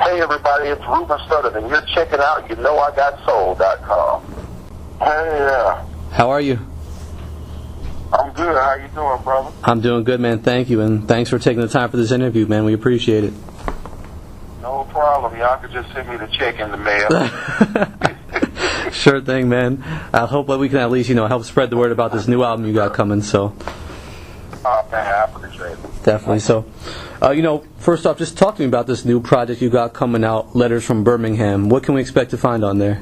Hey everybody, it's Ruben Studdard, and you're checking out YouKnowIGotSoul.com. Hey, How are you? I'm good. How you doing, brother? I'm doing good, man. Thank you, and thanks for taking the time for this interview, man. We appreciate it. No problem. Y'all could just send me the check in the mail. Sure thing, man. I hope that we can at least, help spread the word about this new album you got coming. So. Oh man, I appreciate it. Definitely. So, first off, just talk to me about this new project you got coming out, Letters from Birmingham. What can we expect to find on there?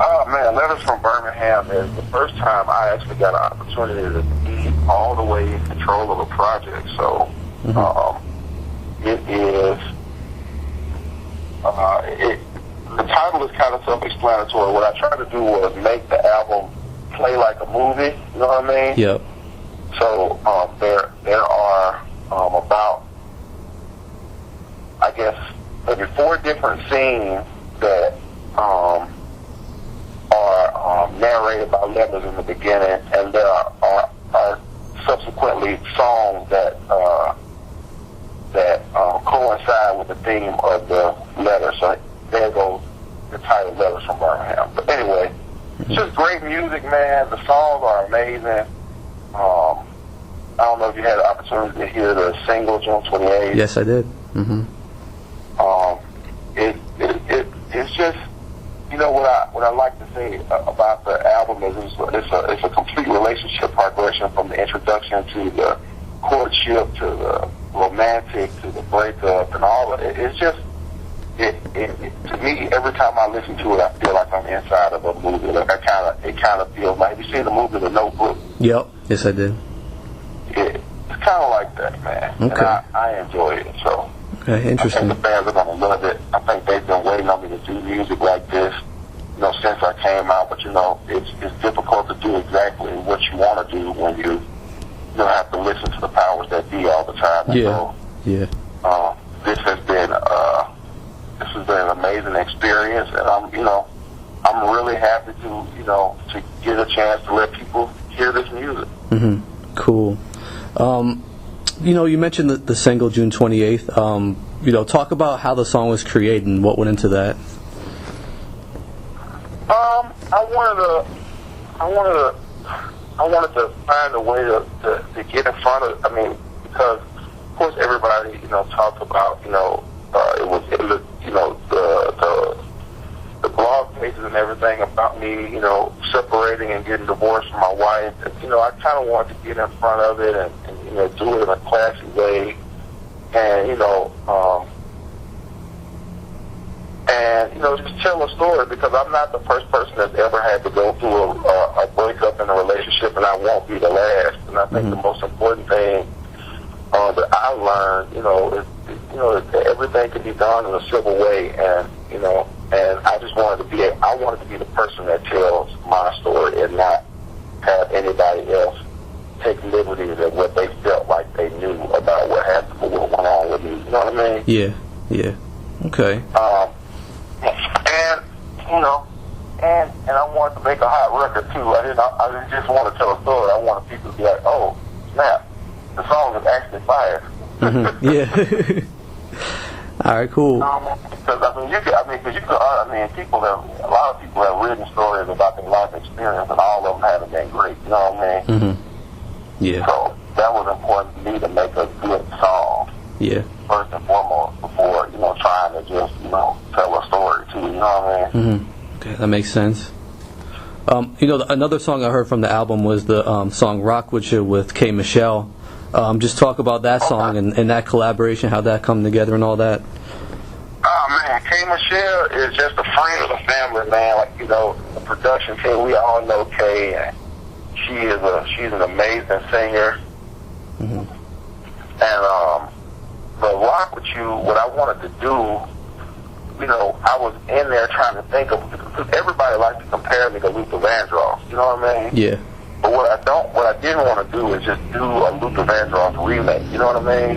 Oh man, Letters from Birmingham is the first time I actually got an opportunity to be all the way in control of a project. So, it is. The title is kind of self-explanatory. What I tried to do was make the album play like a movie. You know what I mean? Yep. So there are about, I guess, maybe 4 different scenes that are narrated by letters in the beginning, and there are subsequently songs that coincide with the theme of the letter. So there goes the title, Letters from Birmingham. But anyway, it's just great music, man. The songs are amazing. I don't know if you had the opportunity to hear the single June 28th. Yes, I did. It's just, what I like to say about the album is it's a complete relationship progression from the introduction to the courtship to the romantic to the breakup and all of it. It's just to me, every time I listen to it, I feel like I'm inside of a movie. Like it kind of feels like. Have you seen the movie The Notebook? Yep. Yes, I did. It's kind of like that, man. Okay. And I enjoy it. So. Okay, interesting. I think the fans are gonna love it. I think they've been waiting on me to do music like this, since I came out. But it's difficult to do exactly what you want to do when you have to listen to the powers that be all the time. And yeah. This has been an amazing experience, and I'm really happy to get a chance to let people hear this music. Cool. You mentioned the single June 28th. Talk about how the song was created and what went into that. I wanted to find a way to get in front of. Because of course everybody talks about it was in the the blog pages and everything about me separating and getting divorced from my wife. I kind of wanted to get in front of it and do it in a classy way, and just tell a story, because I'm not the first person that's ever had to go through a breakup in a relationship, and I won't be the last. And I think the most important thing that I learned, is that everything can be done in a civil way, and and I just wanted to be the person that tells my story and not have anybody else take liberties at what they felt like they knew about what happened or what went on with me. You know what I mean? Yeah. Okay. And I wanted to make a hot record too. I didn't just want to tell a story. I wanted people to be like, oh, snap, the song is actually fire. Yeah. All right, cool. Because a lot of people have written stories about their life experience, and all of them haven't been great. You know what I mean? Yeah. So that was important to me to make a good song. Yeah. First and foremost, before trying to just tell a story too. You know what I mean? Okay, that makes sense. Another song I heard from the album was the song "Rock Wit'cha" with K. Michelle. Just talk about that song and that collaboration, how that come together and all that. Oh man, K. Michelle is just a friend of the family, man. Like the production team, we all know Kay, and she's an amazing singer. And the Rock With You, what I wanted to do, I was in there trying to think of, because everybody likes to compare me to Luther Vandross. You know what I mean? Yeah. But what I didn't want to do is just do a Luther Vandross remake. You know what I mean?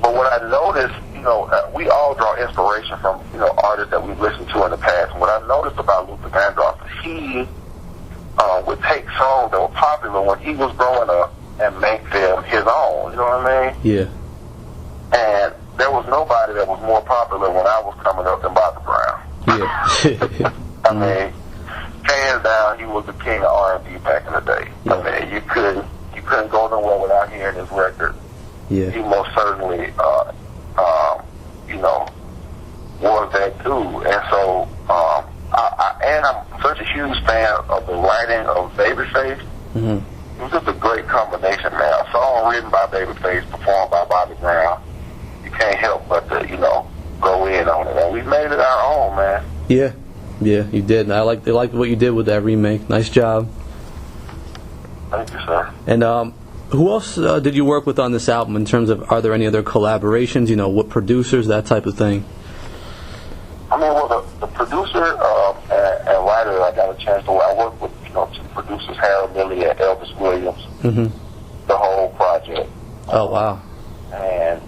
But what I noticed, we all draw inspiration from artists that we've listened to in the past. And what I noticed about Luther Vandross is he would take songs that were popular when he was growing up and make them his own. You know what I mean? Yeah. And was nobody that was more popular when I was coming up than Bobby Brown. Yeah. I mean, hands down, he was the king of R&B back in the day. Yeah. I mean, you couldn't go nowhere without hearing his record. Yeah. He most certainly, was that dude. And so, I'm such a huge fan of the writing of Babyface. Mm-hmm. It was just a great combination, man. A song written by Babyface, performed by Bobby Brown. You can't help but to, go in on it. And we made it our own, man. Yeah, you did. And I liked what you did with that remake. Nice job. Thank you, sir. And who else did you work with on this album in terms of, are there any other collaborations, what producers, that type of thing? I mean, well, the producer and writer I got a chance to work. I worked with, two producers, Harold Millie and Elvis Williams, the whole project. Oh, wow. And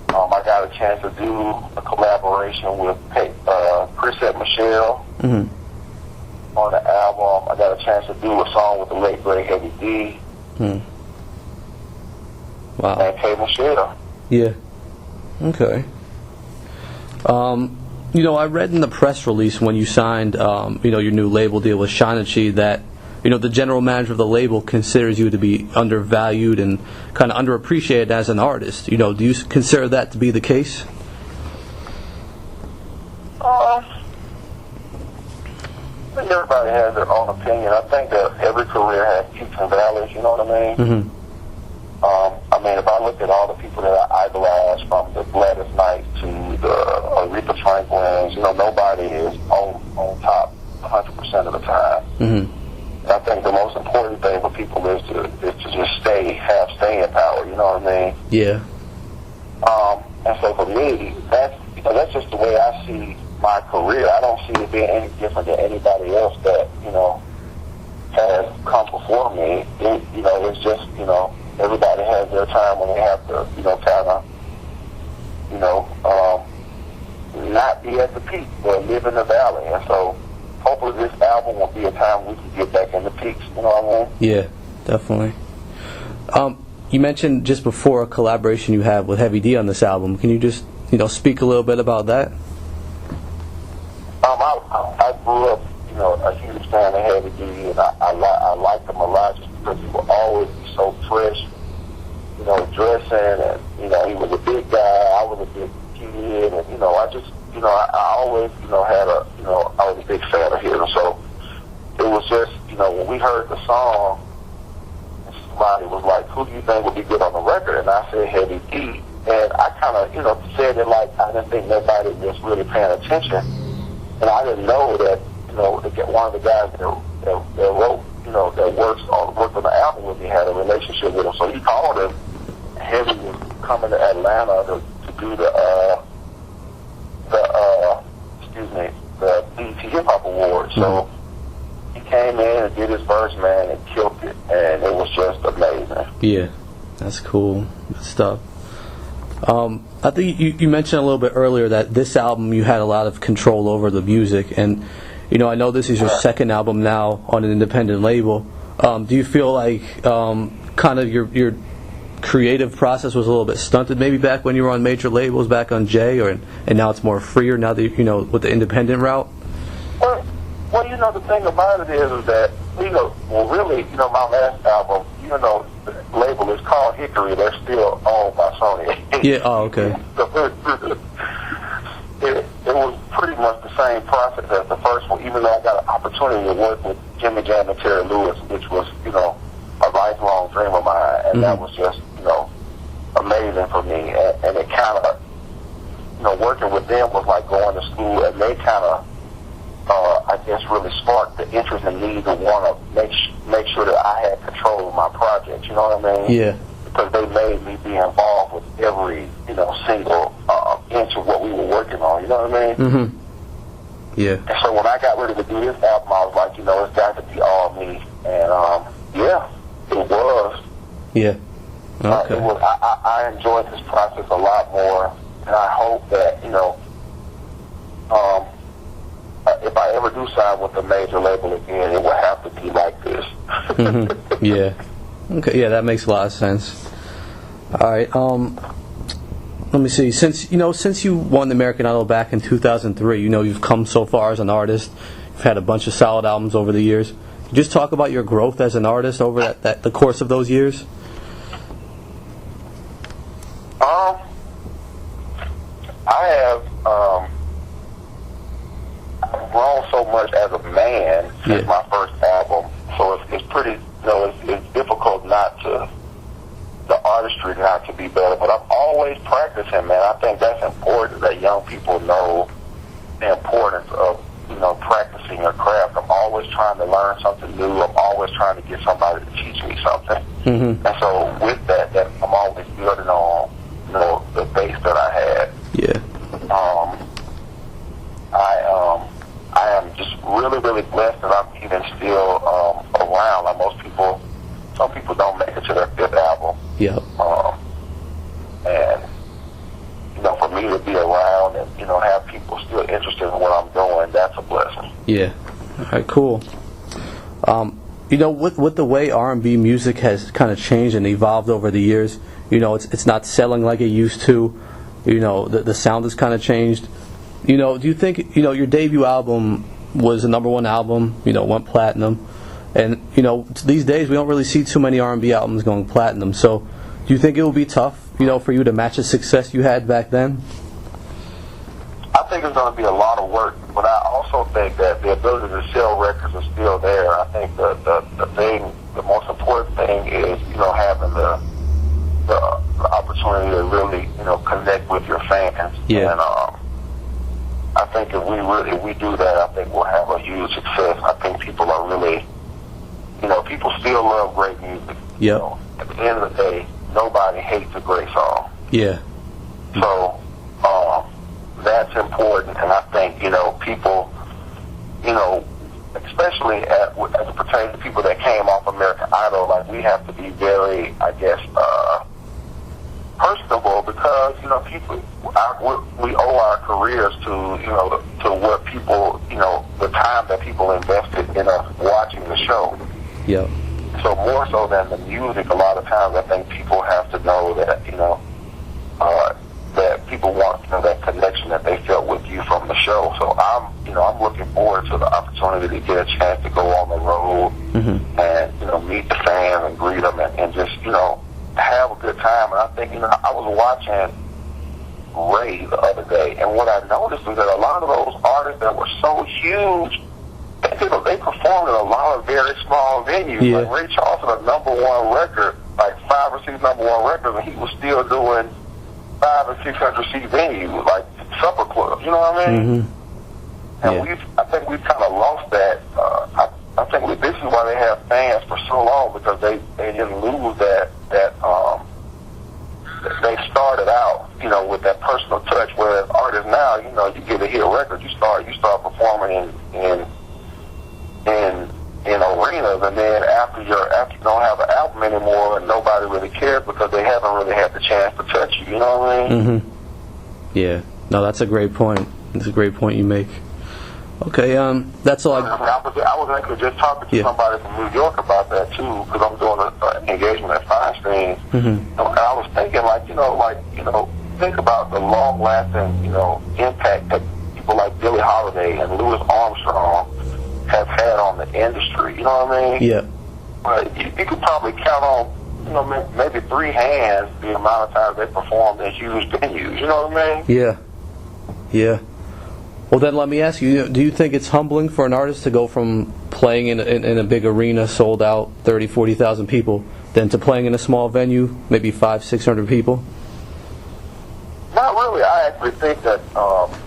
I got a chance to do a collaboration with Chris and Michelle on the album. I got a chance to do a song with the late, great Heavy D. Wow. And K. Michelle. Yeah. Okay. I read in the press release when you signed, your new label deal with Shinichi that, the general manager of the label considers you to be undervalued and kind of underappreciated as an artist. Do you consider that to be the case? I think everybody has their own opinion. I think that every career has peaks and valleys, you know what I mean? If I look at all the people that I idolize, from the Gladys Knight to the Aretha Franklins, nobody is on top 100% of the time. I think the most important thing for people is to just have staying power, you know what I mean? Yeah. And so for me, that's just the way I see my career. I don't see it being any different than anybody else that, has come before me. It's just, everybody has their time when they have to, not be at the peak, but live in the valley. And so hopefully this album will be a time we can get back in the peaks, you know what I mean? Yeah, definitely. You mentioned just before a collaboration you have with Heavy D on this album. Can you just, speak a little bit about that? I grew up, a huge fan of Heavy D, and I liked him a lot just because he would always be so fresh, dressing, and, he was a big guy, I was a big kid, and, I always, I was a big fan of his, and so it was just, when we heard the song, somebody was like, who do you think would be good on the record? And I said Heavy D, and I kind of, said it like I didn't think nobody was really paying attention, and I didn't know that, one of the guys that wrote, that worked on the album with me had a relationship with him, so he called him. Heavy was coming to Atlanta to do the BET Hip Hop Awards. So he came in and did his verse, man, and killed it, and it was just amazing. Yeah, that's cool. Good stuff. I think you mentioned a little bit earlier that this album you had a lot of control over the music, and I know this is your second album now on an independent label. Do you feel like kind of your creative process was a little bit stunted maybe back when you were on major labels, back on J, and now it's more freer now that with the independent route? Well, the thing about it is that really, my last album, the label is called Hickory. They're still owned by Sony. Yeah. Oh, okay. It was pretty much the same process as the first one, even though I got an opportunity to work with Jimmy Jam and Terry Lewis, which was, a lifelong dream of mine, and that was just, amazing for me. And it kind of, working with them was like going to school, and they kind of, I guess, really sparked the interest in me to want to make sure that I had control of my project, you know what I mean? Yeah. Because they made me be involved with every, single inch of what we were working on, you know what I mean? Yeah. And so when I got ready to do this album, I was like, it's got to be all me. And, it was. Yeah. Okay. I enjoyed this process a lot more, and I hope that, if I ever do sign with a major label again, it will have to be like this. Yeah. Okay, yeah, that makes a lot of sense. All right. let me see. Since you won the American Idol back in 2003, you've come so far as an artist. You've had a bunch of solid albums over the years. Just talk about your growth as an artist over the course of those years. I've grown so much as a man since my first album, so it's pretty, it's difficult the artistry not to be better, but I'm always practicing, man. I think that's important that young people know the importance of, practicing your craft. I'm always trying to learn something new. I'm always trying to get somebody to teach me something. Mm-hmm. And so with that I'm always building on, the base that I had. Yeah. I am just really, really blessed that I'm even still around. Like some people don't make it to their fifth album. Yeah. And for me to be around and have people still interested in what I'm doing, that's a blessing. Yeah. All right. Cool. With the way R&B music has kind of changed and evolved over the years, it's not selling like it used to. The sound has kind of changed. Do you think, your debut album was the #1 album, went platinum, and, these days we don't really see too many R&B albums going platinum, so do you think it will be tough, for you to match the success you had back then? I think it's going to be a lot of work, but I also think that the ability to sell records is still there. I think the most important thing is, having the opportunity to really, connect with your fans. Yeah. And I think if we do that, I think we'll have a huge success. I think people are really, people still love great music. Yeah. At the end of the day, nobody hates a great song. Yeah. So that's important, and I think people, especially as it pertains to people that came off American Idol, like we have to be very, I guess, personable, because people, we owe our careers to what people, the time that people invested in us watching the show. Yeah. So more so than the music, a lot of times I think people have to know that that people want that connection that they felt with you from the show. So I'm looking forward to the opportunity to get a chance to go on the road and meet the fans and greet them and just have a good time. And I think I was watching Ray the other day, and what I noticed was that a lot of those artists that were so huge, they performed at a lot of very small venues. Yeah. Like Ray Charles had a #1 record, like 5 or 6 #1 records, and he was still doing 500 and 600 seat venues, like supper clubs. You know what I mean? Mm-hmm. And I think we've kind of lost that. I think this is why they have fans for so long, because they didn't lose that they started out, with that personal touch. Whereas artists now, you get a hit record, you start performing in arenas, and then after you don't have an album anymore, and nobody really cares because they haven't really had the chance to touch you. You know what I mean? Mm-hmm. Yeah. No, that's a great point. That's a great point you make. Okay, that's all. I was actually just talking to somebody from New York about that too, because I'm doing an engagement at Feinstein, and I was thinking, think about the long-lasting, impact that people like Billie Holiday and Louis Armstrong have had on the industry. You know what I mean? Yeah. But you could probably count on, maybe 3 hands the amount of times they performed in huge venues. You know what I mean? Yeah. Yeah. Well, then let me ask you, do you think it's humbling for an artist to go from playing in a big arena, sold out, 30, 40,000 people, than to playing in a small venue, maybe 500, 600 people? Not really. I actually think that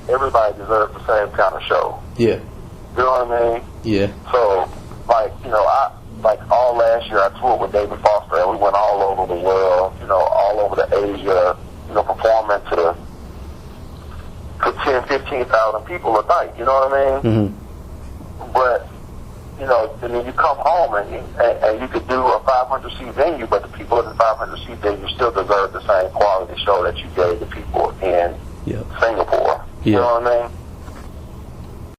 everybody deserves the same kind of show. Yeah. You know what I mean? Yeah. So, all last year I toured with David Foster, and we went all over the world, all over the Asia, performing to 10, 15,000 people a night, you know what I mean? Mm-hmm. But, and then you come home and you could do a 500 seat venue, but the people in the 500 seat venue still deserve the same quality show that you gave the people in Singapore. Yeah. You know what I mean?